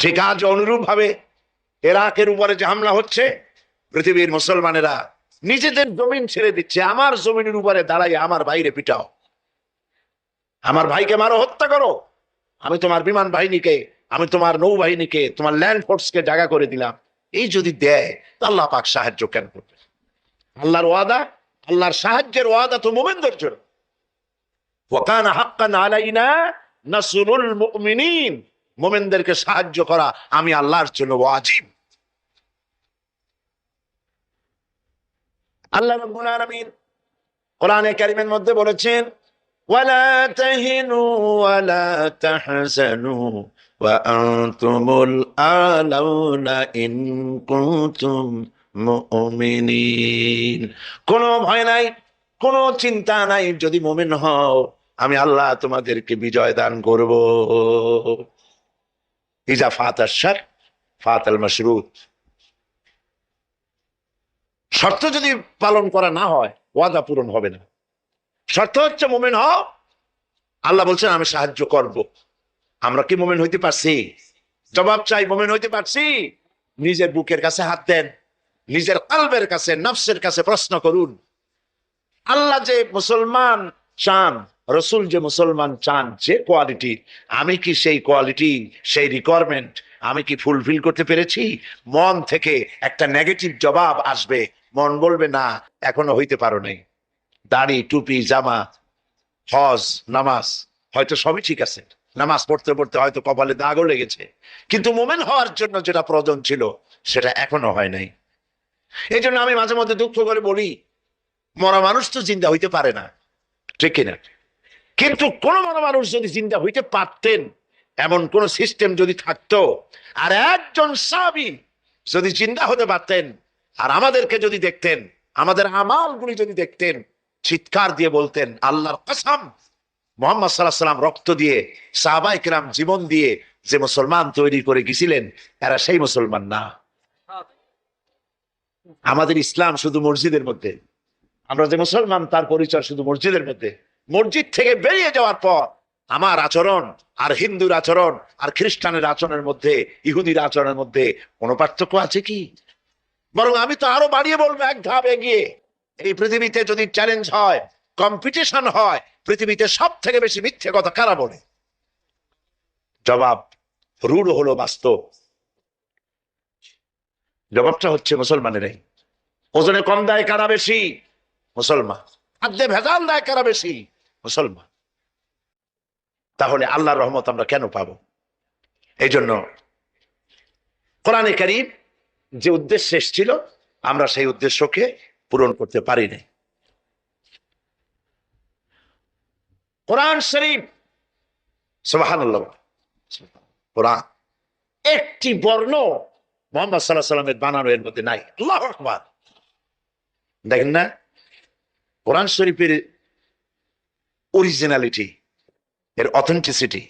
ঠিক আজ অনুরূপ ভাবে ইরাকের উপরে যে হামলা হচ্ছে, পৃথিবীর মুসলমানেরা নিজেদের জমিন ছেড়ে দিচ্ছে। আমার জমিনের উপরে দাঁড়াই আমার ভাইরে পিটাও, আমার ভাইকে মারো, হত্যা করো, আমি তোমার বিমান বাহিনীকে, আমি তোমার নৌবাহিনীকে, তোমার ল্যান্ড ফোর্সকে জায়গা করে দিলাম। এই যদি দেয় তো আল্লাহ পাক সাহায্য কেন করবে? আল্লাহর ওয়াদা, আল্লাহর সাহায্যের ওয়াদা তো মুমিনদের জন্য। ওয়া কানা হাক্কান আলাইনা নাসরুল মুমিনিন, মুমিনদেরকে সাহায্য করা আমি আল্লাহর জন্য ওয়াজিব। আল্লাহ রাব্বুল আলামিন কোরআনে কারীমের মধ্যে বলেছেন, ওয়ালা তাহিনু ওয়ালা তাহজানু ওয়া আনতুমুল আলাউনা ইন কুনতুম মুমিনিন। কোনো ভয় নাই, কোনো চিন্তা নাই, যদি মুমিন হও আমি আল্লাহ তোমাদেরকে বিজয় দান করব। ইজা ফাতাশ শার ফাতাল মাশরুত। শর্ত যদি পালন করা না হয় ওয়াদা পূরণ হবে না। শর্ত হচ্ছে মুমিন হও, আল্লাহ বলছেন আমি সাহায্য করব। আমরা কি মুমিন হইতে পারছি? জবাব চাই, মুমিন হইতে পারছি? নিজের বুকের কাছে হাত দেন, নিজের কলবের কাছে, নফসের কাছে প্রশ্ন করুন। আল্লাহ যে মুসলমান চান, রসুল যে মুসলমান চান, যে কোয়ালিটি, আমি কি সেই কোয়ালিটি, সেই রিকোয়ারমেন্ট আমি কি ফুলফিল করতে পেরেছি? মন থেকে একটা নেগেটিভ জবাব আসবে, মন বলবে না এখনো হইতে পারো নাই। দাড়ি, টুপি, জামা, হজ, নামাজ হয়তো সবই ঠিক আছে, নামাজ পড়তে পড়তে হয়তো কপালে দাগও লেগেছে, কিন্তু মুমিন হওয়ার জন্য যেটা প্রয়োজন ছিল সেটা এখনো হয় নাই। এই জন্য আমি মাঝে মধ্যে দুঃখ করে বলি, মরা মানুষ তো জিন্দা হইতে পারে না, ঠিক কিনা? কিন্তু কোন মরা মানুষ যদি জিন্দা হইতে পারতেন, এমন কোন সিস্টেম যদি থাকতো, আর একজন সাহাবী যদি জিন্দা হতে পারতেন, আর আমাদেরকে যদি দেখতেন, আমাদের আমালগুলি যদি দেখতেন, চিৎকার দিয়ে বলতেন আল্লাহর কসম, মুহাম্মদ সাল্লাল্লাহু আলাইহি ওয়াসাল্লাম রক্ত দিয়ে, সাহাবায়ে কেরাম জীবন দিয়ে যে মুসলমান তৈরি করে গেছিলেন, এরা সেই মুসলমান না। আমাদের ইসলাম শুধু মসজিদের মধ্যে, আমরা যে মুসলমান তার পরিচয় শুধু মসজিদের মধ্যে। মসজিদ থেকে বেরিয়ে যাওয়ার পর আমার আচরণ আর হিন্দুর আচরণ আর খ্রিস্টানের আচরণের মধ্যে, ইহুদির আচরণের মধ্যে কোনো পার্থক্য আছে কি? বরং আমি তো আরো বাড়িয়ে বলবো, এক ধাপ এগিয়ে। এই পৃথিবীতে যদি চ্যালেঞ্জ হয়, কম্পিটিশন হয়, পৃথিবীতে সব থেকে বেশি মিথ্যে কথা কারা বলে? জবাব রূঢ় হলো বাস্তব, জবাবটা হচ্ছে মুসলমানেরাই। ওজনে কম দেয় কারা বেশি? মুসলমান। খাদ্যে ভেজাল দেয় কারা বেশি? মুসলমান। তাহলে আল্লাহর রহমত আমরা কেন পাবো? এই জন্য কোরআনে কারীম যে উদ্দেশ্যে এসেছিল, আমরা সেই উদ্দেশ্যকে পূরণ করতে পারি নাই। কোরআন শরীফ, সুবহানাল্লাহ, কোরআন একটি বর্ণ মুহাম্মদ সাল্লাল্লাহু আলাইহি ওয়াসাল্লামের বানানো এর মধ্যে নাই। আল্লাহু আকবার। দেখেন না কোরআন শরীফের অরিজিনালিটি, এর অথেন্টিসিটি,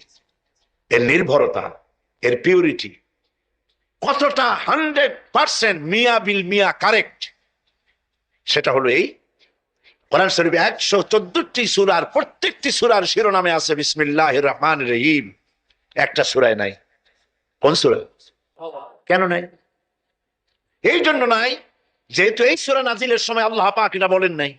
এর নির্ভরতা, এর পিউরিটি কতটা 100% মিয়া বিল মিয়া কারেক্ট। সেটা হলো এই কোরআন শরীফে 114টি সূরার প্রত্যেকটি সূরার শিরোনামে আছে বিসমিল্লাহির রহমানির রহিম, একটা সূরায় নাই। কোন সূরা? কেন নাই? এই জন্য নাই যেহেতু এই সূরা নাজিলের সময় আল্লাহ পাক এটা বলেন নাই।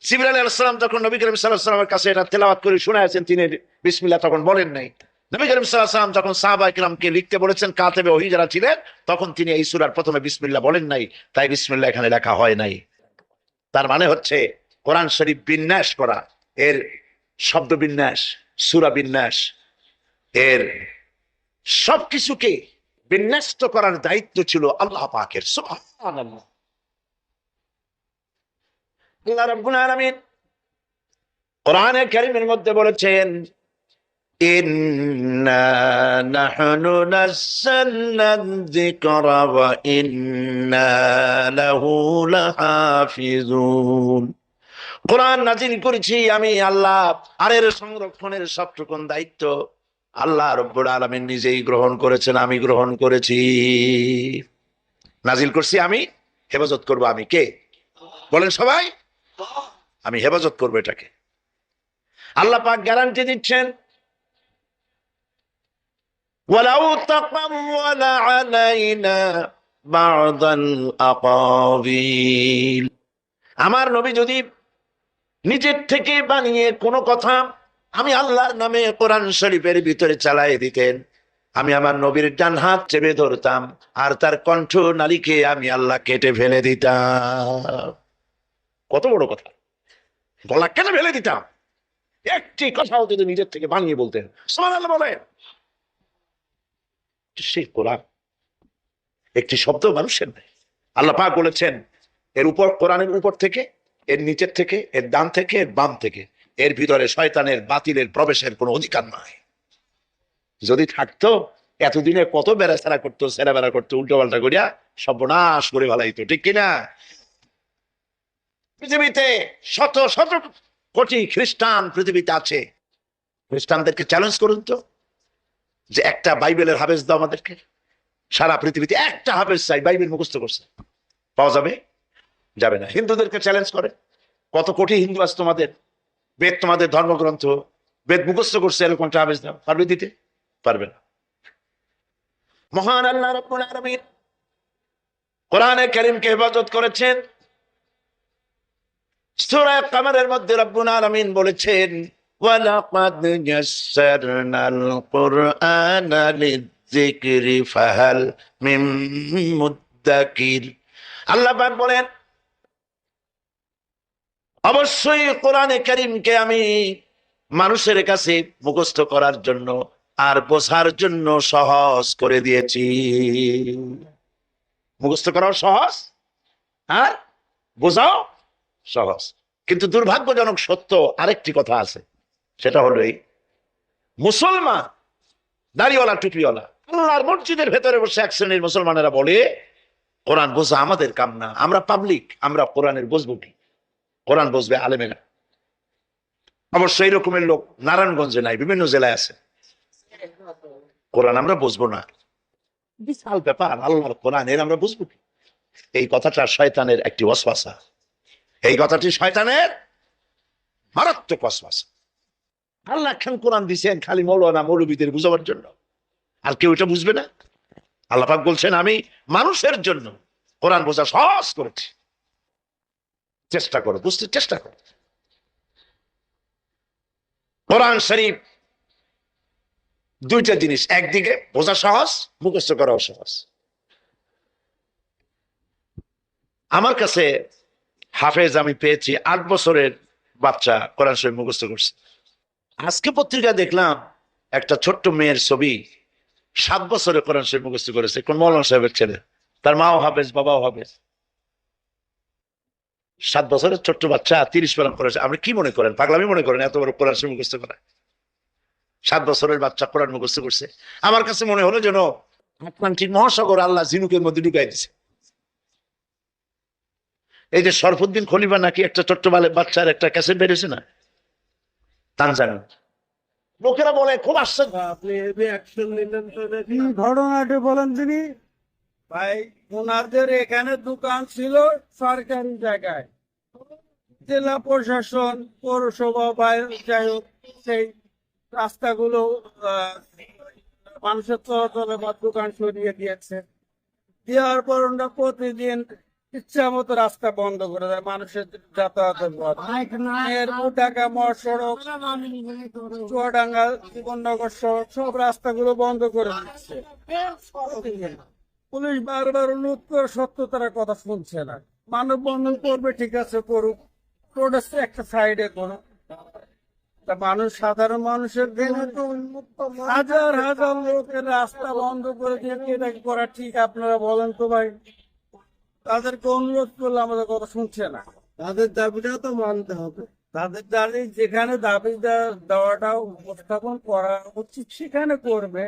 জিবরাইল আলাইহিস সালাম যখন নবী করিম সাল্লাল্লাহু আলাইহি ওয়াসাল্লামের কাছে এটা তেলাওয়াত করে শোনায়েছেন, তিনি বিসমিল্লাহ তখন বলেন নাই। নবী করিম সাল্লাল্লাহু আলাইহি ওয়াসাল্লাম যখন সাহাবায়ে কিরামকে লিখতে বলেছেন, কাতেবে ওহী যারা ছিলেন, তখন তিনি এই সূরার প্রথমে বিসমিল্লাহ বলেন নাই, তাই বিসমিল্লাহ এখানে লেখা হয় নাই। তার মানে হচ্ছে কোরআন শরীফ বিন্যাস করা, এর শব্দ বিন্যাস, সূরা বিন্যাস, এর সবকিছুকে বিন্যস্ত করার দায়িত্ব ছিল আল্লাহ পাকের। সুবহানাল্লাহ। আল্লাহ রাব্বুল আলামিন কোরআনে কারীমের মধ্যে বলেছেন, ইন্না নাহনু নাযালনা যিকরা ওয়া ইন্না লাহু লাহাফিজুন। কোরআন নাযিল করেছি আমি আল্লাহ, আর এর সংরক্ষণের সবটুকুন দায়িত্ব আল্লাহ রাব্বুল আলামিন নিজেই গ্রহণ করেছেন, আমি গ্রহণ করেছি। নাযিল করছি আমি, হেফাজত করব আমি। কে? বলেন সবাই। আমি হেফাজত করবো এটাকে। আল্লাহ পাক গ্যারান্টি দিচ্ছেন, ওয়ালাউ তাকাওয়ালা আলাইনা বা'দাল আকাবিল। আমার নবী যদি নিজের থেকে বানিয়ে কোনো কথা আমি আল্লাহর নামে কোরআন শরীফের ভিতরে চালাই দিতেন, আমি আমার নবীর ডান হাত চেপে ধরতাম আর তার কণ্ঠ নালীকে আমি আল্লাহ কেটে ফেলে দিতাম। কত বড় কথা! গলা কেটে ফেলে দিতাম। একটি কথাও যদি নিজের থেকে বানিয়ে বলতেন, সুবহানাল্লাহ বলেন, সেই কোরআন একটি শব্দ মানুষের নাই। আল্লাহ পাক বলেছেন এর উপর, কোরআনের উপর থেকে, এর নিচের থেকে, এর ডান থেকে, এর বাম থেকে, এর ভিতরে শয়তানের বাতিলের প্রবেশের কোনো অধিকার নাই। যদি থাকতো এতদিনে কত বেড়াছাড়া করতো, সেরা বেড়া করতো, উল্টো পাল্টা করিয়া সর্বনাশ করে ভালাইতো, ঠিক কিনা? পৃথিবীতে শত শত কোটি খ্রিস্টান পৃথিবীতে আছে। খ্রিস্টানদেরকে চ্যালেঞ্জ করুন তো যে একটা বাইবেলের হাফেজ দাও আমাদেরকে। সারা পৃথিবীতে একটা হাফেজ চাই, বাইবেল মুখস্থ করছে, পাওয়া যাবে? যাবে না। হিন্দুদেরকে চ্যালেঞ্জ করে, কত কোটি হিন্দু আছে তোমাদের, বেদ তোমাদের ধর্মগ্রন্থ, বেদ মুখস্থ করছে, এরকম একটা হাফেজ দাও, পারবে দিতে? পারবে না। মহান আল্লাহ রাব্বুল আলামিন কোরআনে কারীমকে হেফাজত করেছেন। সূরা কামারের মধ্যে রাব্বুল আলামিন বলেছেন ওয়ালাকাদ ইয়াসসারনাল কুরআনা লিযিকরি ফাহাল মিন মুদ্দাকির। আল্লাহ পাক বলেন অবশ্যই কোরআনে কারীমকে আমি মানুষের কাছে মুখস্থ করার জন্য আর বোঝার জন্য সহজ করে দিয়েছি। মুখস্থ করাও সহজ আর বোঝাও সহজ। কিন্তু দুর্ভাগ্যজনক সত্য আরেকটি কথা আছে, সেটা হলো এই, মুসলমান দাড়িওয়ালা টুপিওয়ালা আল্লাহর মসজিদের ভেতরে বসে এক শ্রেণীর মুসলমানেরা বলে কোরআন বোঝা আমাদের কাম না, আমরা পাবলিক, আমরা কোরআনের বুঝবো কি? কোরআন বুঝবে আলেমেরা। অবশ্য এই রকমের লোক নারায়ণগঞ্জে নাই, বিভিন্ন জেলায় আছে। কোরআন আমরা বুঝবো না, বিশাল ব্যাপার, আল্লাহর কোরআন, এর আমরা বুঝবো কি? এই কথাটা শয়তানের একটি ওয়াসওয়াসা। এই কথাটি শয়তানের মারাত্মক ওয়াসওয়াসা। আল্লাহ খান কোরআন দিয়েছেন খালি মৌলানা মৌলবীদের বুঝাবার জন্য, আর কেউ এটা বুঝবে না। আল্লাহ পাক বলছেন আমি মানুষের জন্য কোরআন বোঝা সহজ করেছি, চেষ্টা করো, বুঝতে চেষ্টা করো। কোরআন শরীফ দুইটা জিনিস, একদিকে বোঝা সহজ, মুখস্থ করাও সহজ। আমার কাছে হাফেজ আমি পেয়েছি 8 বছরের বাচ্চা কোরআন শরীফ মুখস্থ করছে। আজকে পত্রিকা দেখলাম একটা ছোট্ট মেয়ের ছবি, 7 বছরে কোরআন শরীফ মুখস্থ করেছে, কোন মৌলানা সাহেবের ছেলে, তার মাও হাফেজ বাবাও হাফেজ। 7 বছরের ছোট্ট বাচ্চা 30 পারা করেছে। আপনি কি মনে করেন, পাগলামি মনে করেন এত বড় কোরআন শরীফ মুখস্থ করা? 7 বছরের বাচ্চা কোরআন মুখস্থ করছে। আমার কাছে মনে হলো যেন আটলান্টিক মহাসাগর আল্লাহ ঝিনুকের মধ্যে ঢুকাই দিছে। এই যে শরফুদ্দিন খলিফা নাকি একটা ছোট্ট বাচ্চার একটা ক্যাসেট বেরিয়েছে না, তানজানিয়া, লোকেরা বলে খুব আশ্চর্য। আপনি অ্যাকশন নিলেন তো, ঘটনাটি বলেন তিনি। ভাই ওনাদের এখানে দোকান ছিল সরকারি জায়গায়, জেলা প্রশাসন, পৌরসভা বা যাই হোক, সেই রাস্তাগুলো মানুষের চলাচলে বা দোকান সরিয়ে দিয়েছে। দেওয়ার পর ওরা প্রতিদিন ইচ্ছা মতো রাস্তা বন্ধ করে দেয় মানুষের যাতায়াতের পথ। ঢাকা মহাসড়ক, চুয়াডাঙ্গা, জীবননগর সড়ক সব রাস্তাগুলো বন্ধ করে দিচ্ছে। পুলিশ বারবার অনুরোধ করে সত্য তারা কথা শুনছে না। মানববন্ধন করবে, ঠিক আছে করুক, প্রোটেস্ট একটা সাইডে করুক। তা মানুষ, সাধারণ মানুষের দিনে তো হাজার হাজার লোকের রাস্তা বন্ধ করে দিয়ে এটা করা ঠিক? আপনারা বলেন তো ভাই। তাদেরকে অনুরোধ করলে আমাদের কথা শুনছে না। তাদের দাবিটা তো মানতে হবে। তাদের দাবি যেখানে দাবি দেওয়াটা উপস্থাপন করা উচিত সেখানে করবে।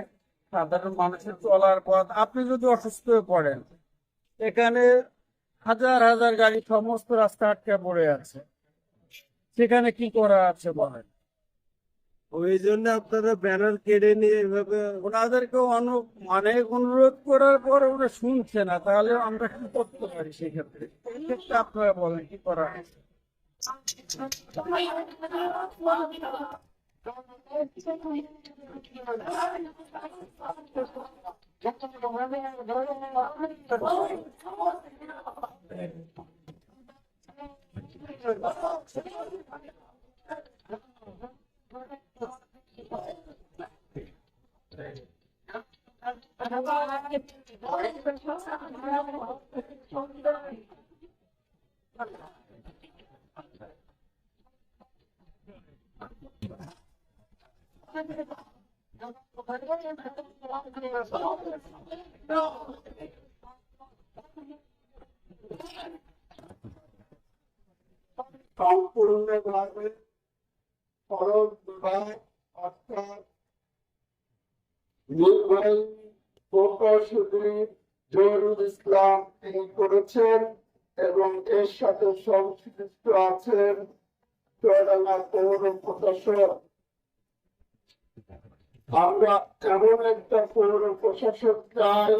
সাধারণ মানুষের চলার পথ, আপনি যদি অসুস্থ হয়ে পড়েন, এখানে হাজার হাজার গাড়ি সমস্ত রাস্তা আটকে পড়ে আছে, সেখানে কি করা আছে বলেন? ওই জন্য আপনারা ব্যানার কেড়ে নিয়ে এভাবে ওনাদেরকে অনেক অনুরোধ করার পর ওরা শুনছে না, তাহলে আমরা কি করতে পারি সেক্ষেত্রে? সেক্ষেত্রে আপনারা বলেন কি করা আছে? সম্পূর্ণভাবে সড়ক বিভাগ অর্থাৎ নির্বাহী প্রকৌশলী জহুরুল ইসলাম তিনি করেছেন এবং এর সাথে সংশ্লিষ্ট আছেন চুয়াডাঙ্গা পৌর প্রশাসক। আমরা এমন একটা পৌর প্রশাসক চাই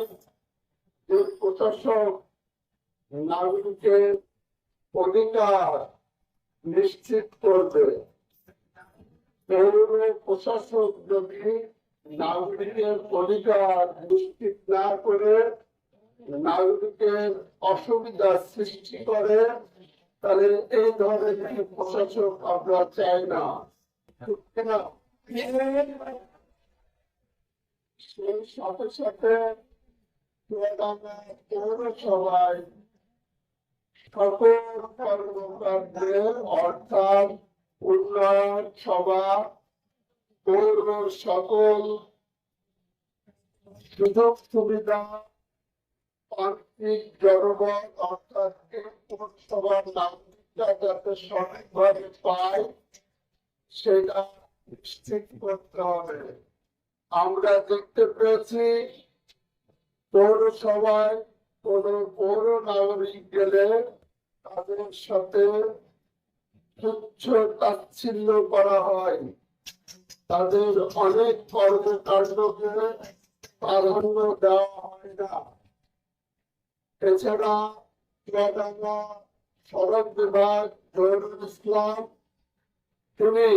যে প্রশাসক নাগরিকের অধিকার নিশ্চিত করবে। পৌর প্রশাসক যদি নাগরিকের অধিকার নিশ্চিত না করে নাগরিকের অসুবিধা সৃষ্টি করে, তাহলে এই ধরনের প্রশাসক আমরা চাই না। সেই সাথে সাথে চুয়াডাঙ্গা পৌরসভায় সকল কর্মকাণ্ডের অর্থাৎ উন্নয়ন সভা, পৌর সকল সুযোগ সুবিধা, আর্থিক জনবল অর্থাৎ এই পৌরসভার নাগরিকরা যাতে সঠিকভাবে পায় সেটা নিশ্চিত করতে হবে। আমরা দেখতে পেয়েছি পৌরসভায় কোন পৌর নাগরিক গেলে তাদের সাথে তুচ্ছ তাচ্ছিল্য করা হয়, তাদের অনেক কর্মকাণ্ডকে প্রাধান্য দেওয়া হয় না। এছাড়া চুয়াডাঙ্গা সড়ক বিভাগ জহুরুল ইসলাম তিনি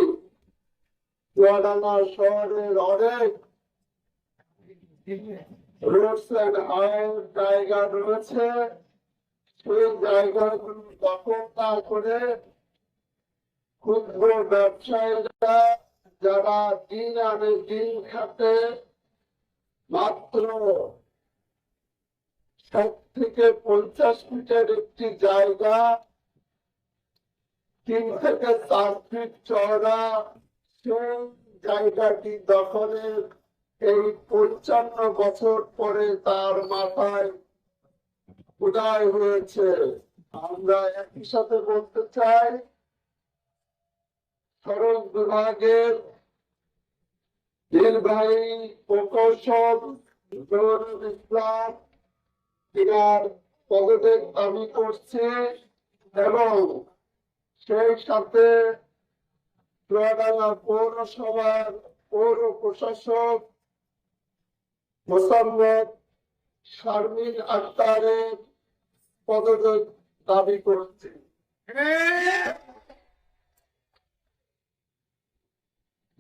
চুয়াডাঙ্গা শহরের অনেক রোডস এন্ড হাইওয়ে জায়গা রয়েছে, সেই জায়গাগুলো দখল না করে ক্ষুদ্র ব্যবসায়ীরা যারা দিন আনে দিন খাটে মাত্র 60 থেকে 50 ফিটের একটি জায়গা 3 থেকে 4 ফিট চওড়া, সেই জায়গাটি দখলের এই 55 বছর পরে তার মাথায় উদয় হয়েছে। আমরা একই সাথে বলতে চাই সড়ক বিভাগের নির্বাহী প্রকৌশল জহুরুল ইসলাম তিনার পদত্যাগ দাবি করছে এবং সেই সাথে চুয়াডাঙ্গা পৌরসভার পৌর প্রশাসক মোসাম্মদ শারমিন আক্তারের পদত্যাগ দাবি করছে।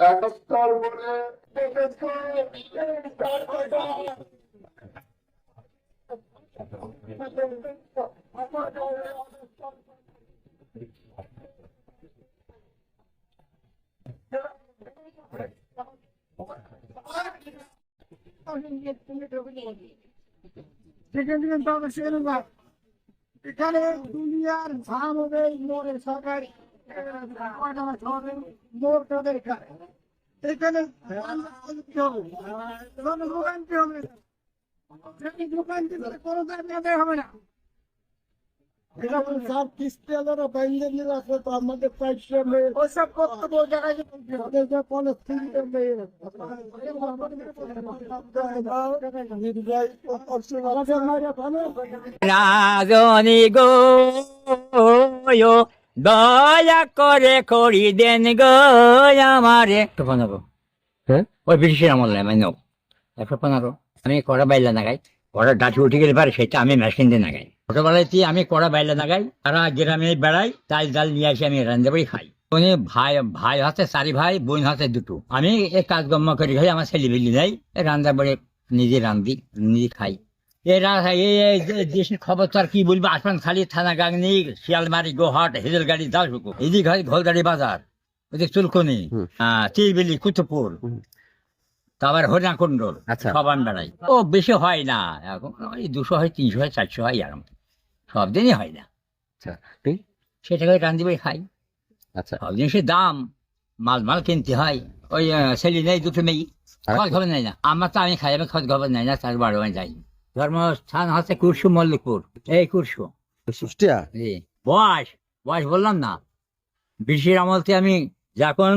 একাত্তর বলে এখানে দুনিয়ার ধাম হবে মোড়ে সরকারি মোড় এখানে এখানে দোকানটি হবে, দোকানটি কোনো দাবি হবে না। সব কিস্তি বাইরে নিয়ে আসলে তো আমাদের ওইসব বক্তব্য জায়গায় রাজনী গো দয়া করে করি দেন গো আমারে বানাবো। হ্যাঁ ওই ব্রিটিশের আমল নাই মানে 115 আমি কড়া বাইলা নাগাই, কড়া ডাটি উঠে গেলে পারে সেটা আমি মেশিন দিয়ে নাগাই। ছোটবেলায় আমি কড়া বাইলা নাগাই, সারা গ্রামে বেড়াই, চাল ডাল নিয়ে আসি আমি রান্না বাড়ি খাই। উনি ভাই ভাই হাতে 4 ভাই, বোন হাতে 2। আমি এই কাজকর্ম করে খাই, আমার ছেলে বিলি নাই, রান্না বাড়ি নিজে রান্ধি, নিজে খাই। এরা এই দেশের খবর তো আর কি বলবো, আসমান খালি, থানা গাংনি, শিয়ালমারি, গোহাট, হেজেলগাড়ি, দাসবুকু, এদিক হয় ঘোলগাড়ি বাজার, ওদিক চুলকনি, চিলবেলি, কুতুবপুর, তারপর হরিণাকুণ্ডল, আচ্ছা। সব আমি বেড়াই। ও বেশি হয় না এখন, ওই 200 হয়, 300 হয়, 400 হয়, এরকম সব দিনই হয় না। আচ্ছা ঠিক। সেটা করে রান্ধি বাড়ি খাই। আচ্ছা সব জিনিসের দাম, মাল কিনতে হয়। ওই ছেলে নেই, 2 মেয়ে, আর- খোঁজ খবর নেই না। আমার তো আমি খাই, আমি খোঁজ খবর নেই না, 4 12 যাই। ধর্মস্থান হচ্ছে কুরসু, মল্লিকপুর, এই কুরসু। কুষ্টিয়া। জি। বয়স বললাম না, ব্রিটিশের আমলতে আমি যখন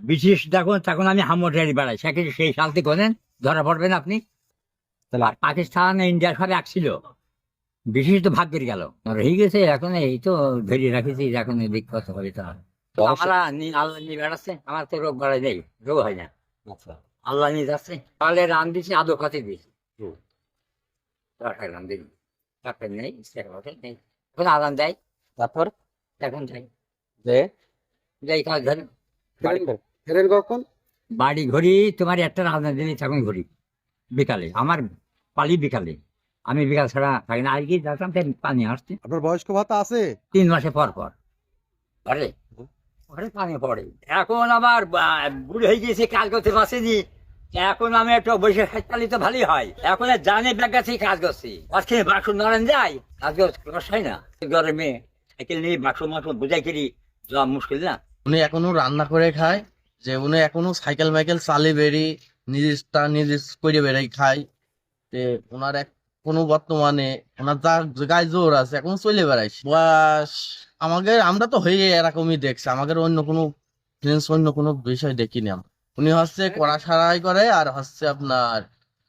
ব্রিটিশ তখন আমি হামোটারি বেড়াই, সেই সাল থেকে কোনেন ধরা পড়বেন আপনি। তাহলে আর পাকিস্তান ইন্ডিয়ার সাথে এক ছিল, ব্রিটিশ তো ভাগ্যের গেল, রয়ে গেছে এখন, এই তো ধরে রাখেছি, এখন বিখ্যাত হবে তো। আমরা আল্লাহ নিয়ে বেড়াচ্ছে, আমার তো রোগ বাড়াই নেই, রোগ হয় না। আচ্ছা আল্লাহ নিয়ে যাচ্ছে, তাহলে রান দিচ্ছি, আদৌ খাতে দিয়েছি, হুম। রান দিই, নেই, নেই। এখন আদান দেয়, তারপর এখন যাই, যে যাই কাজ ধরেন। ফেরেন কখন? বাড়ি ঘড়ি তোমার একটা রান্না দিলে তখন ঘড়ি বিকালে, আমার পালি বিকালে, আমি বিকাল ছাড়া থাকি না। আজকে যাতাম, পানি আসছে আপনার বয়স্ক ভাতা আছে? 3 মাসে পর ঘরে ঘরে পানি পড়ে। এখন আবার বুড়ি হয়ে গিয়েছে, কাজ করতে পারছেনি, এখন আমি একটু বসে খালি তো ভালোই হয়। এখন আর জানে ব্যাগ গাছে কাজ করছি, আজকে বাক্স নড়েন যায়, কাজ কষ্ট হয় না। গরমে সাইকেল নিয়ে বাক্স মাক্স বোঝাই করি যাওয়া মুশকিল না। উনি এখনো রান্না করে খায়, যে উনি এখনো সাইকেল মাইকেল চালিয়ে বেরি নিজেরটা নিজে করে বেড়াই খায়। যে ওনার কোনো বর্তমানে ওনার যা গায়ে জোর আছে, এখন চলে বেড়াইছে। বয়স আমরা তো হয়ে এরকমই দেখছি, আমাদের অন্য কোনো জিনিস, অন্য কোনো বিষয় দেখিনি আমরা। উনি হচ্ছে কড়া সারাই করে, আর হচ্ছে আপনার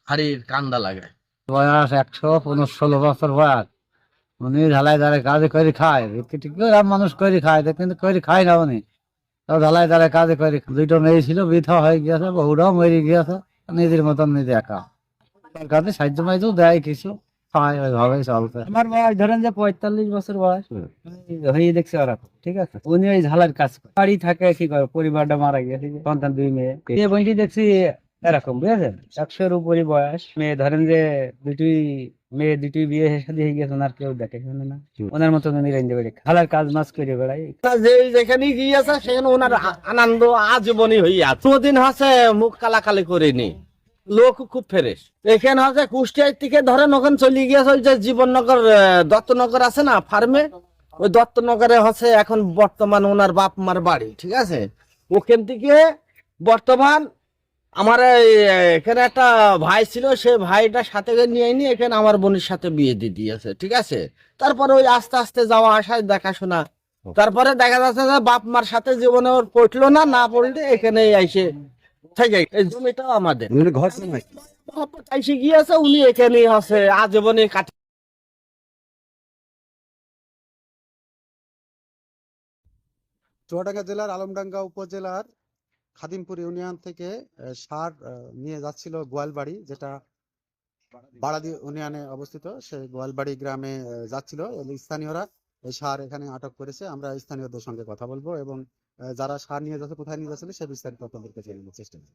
হাড়ির কান্দা লাগায়। বয়স 115-16 বছর বয়স। উনি ঢালাই ধারে কাজে করে খায়, মানুষ করে খায়, কিন্তু করে খায় না উনি। তাও ঢালাই ধারে কাজে করে, 2টো মেয়ে ছিল, বৃথা হয়ে গিয়েছে, বহুটাও মরে গিয়েছে, নিজের মতন নিজে একা। কাজে সাহায্য মাইজও দেয় কিছু, খায়, ওইভাবে চলতে। আমার বয়স ধরেন যে 45 বছর বয়স হয়ে দেখছি ওরকম, ঠিক আছে। উনি ওই ঝালার কাজ করে, বাড়ি থাকে, কি করে, পরিবারটা মারা গেছে, সন্তান 2 মেয়ে। এই বইটি দেখছি এরকম, বুঝেছেন, 100-এর উপরই বয়স। মেয়ে ধরেন যে দুটি বিয়ে শাদী হয়ে গেছে, ওনার কেউ দেখে শুনে না, ওনার মতন উনি রেঞ্জে বেড়ে খালার কাজ মাছ করে বেড়াই। যেখানে গিয়েছে সেখানে ওনার আনন্দ আজীবনী হইয়া, কোনদিন হচ্ছে মুখ কালাকালি করেনি, লোক খুব ফ্রেশ। এখানে হচ্ছে কুষ্টিয়ার থেকে ধরেন ওখানে চলে গিয়েছে, ওই যে জীবননগর, দত্তনগর আছে না ফার্মে, ওই দত্তনগরে হচ্ছে এখন বর্তমান ওনার বাপ মার বাড়ি, ঠিক আছে। ওখান থেকে বর্তমান আমার এখানে একটা ভাই ছিল, সে ভাইটার সাথে নিয়ে এখানে আমার বোনের সাথে বিয়ে দিয়ে দিয়েছে, ঠিক আছে। তারপরে ওই আস্তে আস্তে যাওয়া আসায় দেখাশোনা, তারপরে দেখা যাচ্ছে যে বাপ মার সাথে জীবনে ওর পড়লো না পড়লে এখানে এসে থেকে এই জমিটাও আমাদের ঘর এসে গিয়েছে, উনি এখানে আছে আজীবনে কাটে। চুয়াডাঙ্গা জেলার আলমডাঙ্গা উপজেলার খাদিমপুর ইউনিয়ন থেকে সার নিয়ে যাচ্ছিল গোয়ালবাড়ি, যেটা বাড়াদি ইউনিয়নে অবস্থিত। সেই গোয়ালবাড়ি গ্রামে যাচ্ছিল, স্থানীয়রা এই সার এখানে আটক করেছে। আমরা স্থানীয়দের সঙ্গে কথা বলবো এবং যারা সার নিয়ে যাচ্ছে, কোথায় নিয়ে যাচ্ছিল, সে বিস্তারিত আপনাদেরকে জানানোর চেষ্টা করব।